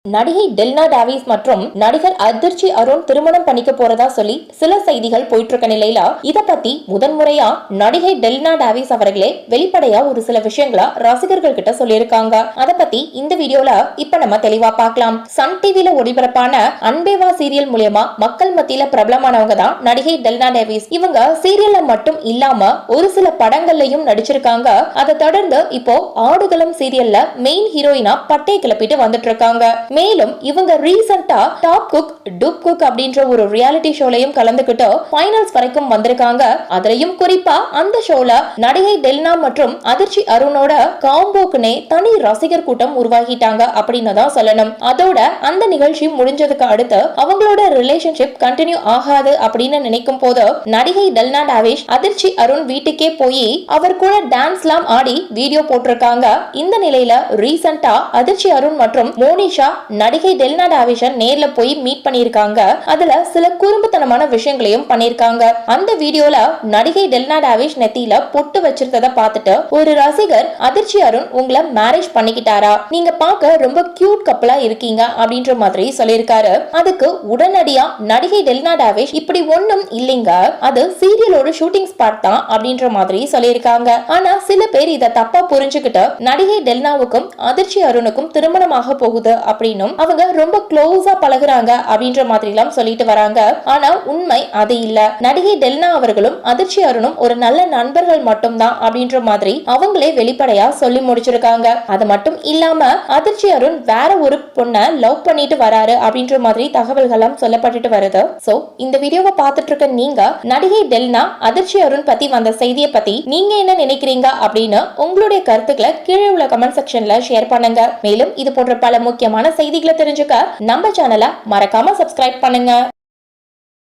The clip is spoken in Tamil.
நடிகை டெல்னா டேவிஸ் மற்றும் நடிகர் அதிர்ச்சி அருண் திருமணம் பண்ணிக்க போறதா சொல்லி சில செய்திகள் போயிட்டு இருக்க நிலையில இத பத்தி முதன்முறையா நடிகை டெல்னா டேவிஸ் அவர்களே வெளிப்படையா ஒரு சில விஷயங்கள ரசிகர்கள் கிட்ட சொல்லியிருக்காங்க. அத பத்தி இந்த வீடியோல இப்ப நம்ம தெளிவா பார்க்கலாம். சன் டிவில ஒளிபரப்பான அன்பேவா சீரியல் மூலமா மக்கள் மத்தியில பிரபலமானவங்க தான் நடிகை டெல்னா டேவிஸ். இவங்க சீரியல்ல மட்டும் இல்லாம ஒரு சில படங்கள்லயும் நடிச்சிருக்காங்க. அதை தொடர்ந்து இப்போ ஆடுகளம் சீரியல்ல மெயின் ஹீரோயினா பட்டை கிளப்பிட்டு வந்துட்டு இருக்காங்க. மேலும் இவங்க ரீசெண்டா டாப் குக் டூப் குக் அப்படின்ற ஒரு ரியாலிட்டி ஷோலையும் கலந்துகிட்டு ஃபைனல்ஸ் வரைக்கும் வந்திருக்காங்க. அதுலயும் குறிப்பா அந்த ஷோல நடிகை டெல்னா மற்றும் அதிர்ச்சி அருணோட காம்போக்குனே தனி ரசிகர் கூட்டம் உருவாகிட்டாங்க அப்படின்னு தான் சொல்லணும். அதோட அந்த நிகழ்ச்சி முடிஞ்சதுக்கு அடுத்து அவங்களோட ரிலேஷன்ஷிப் கண்டினியூ ஆகாது அப்படின்னு நினைக்கும் போது நடிகை டெல்னா டேவிஸ் அதிர்ச்சி அருண் வீட்டுக்கே போய் அவர் கூட டான்ஸ்லாம் ஆடி வீடியோ போட்டிருக்காங்க. இந்த நிலையில ரீசெண்டா அதிர்ச்சி அருண் மற்றும் மோனிஷா நடிகை டெல்னா டேவிஸை நேர்ல போய் மீட் பண்ணிருக்காங்க. அதுல சில குறும்புத்தனமான விஷயங்களையும் பண்ணிருக்காங்க. அந்த வீடியோல நடிகை டெல்னா டேவிஸ் நெத்தியில பொட்டு வச்சிருந்தத பார்த்துட்டு ஒரு ரசிகர் அதிர்ச்சி அருண் உங்களை மேரேஜ் பண்ணிக்கிட்டாரா, நீங்க பார்க்க ரொம்ப கியூட் கப்பலா இருக்கீங்க அப்படின்ற மாதிரி சொல்லியிருக்காரு. அதுக்கு உடனடியா நடிகை டெல்னா டேவிஸ் இப்படி ஒண்ணும் இல்லைங்க, அது சீரியலோட ஷூட்டிங் ஸ்பாட் தான் அப்படின்ற மாதிரி சொல்லியிருக்காங்க. ஆனா சில பேர் இதை தப்பா புரிஞ்சுக்கிட்டு நடிகை டெல்னாவுக்கும் அதிர்ச்சி அருணுக்கும் திருமணமாக போகுது அப்படின்னு அவங்க ரொம்ப க்ளோஸா பழகுறாங்க அப்படின்ற மாதிரி எல்லாம் சொல்லிட்டு வராங்க. ஆனா உண்மை அது இல்ல. நடிகை டெல்னா அவர்களும் அதிர்ச்சி அருணும் ஒரு நல்ல நண்பர்கள் மட்டும் தான் அப்படின்ற மாதிரி அவங்களே வெளிப்படையா சொல்லி முடிச்சிருக்காங்க. அது மட்டும் இல்லாம அதிர்ச்சி அருண் வேற ஒரு பொண்ணை லவ் பண்ணிட்டு வராரு அப்படின்ற மாதிரி தகவல்கள் சொல்லப்பட்டு வருது. சோ இந்த வீடியோவை பார்த்துட்டு இருக்க நீங்க நடிகை டெல்னா அதிர்ச்சி அருண் பத்தி வந்த செய்தியை பத்தி நீங்க என்ன நினைக்கிறீங்க அப்படின்னு உங்களுடைய கருத்துக்களை கீழே உள்ள கமெண்ட் செக்ஷன்ல ஷேர் பண்ணுங்க. மேலும் இது போன்ற பல முக்கியமான செய்திகளை தெரிஞ்சுக்க நம்ம சேனலை மறக்காம சப்ஸ்கிரைப் பண்ணுங்க.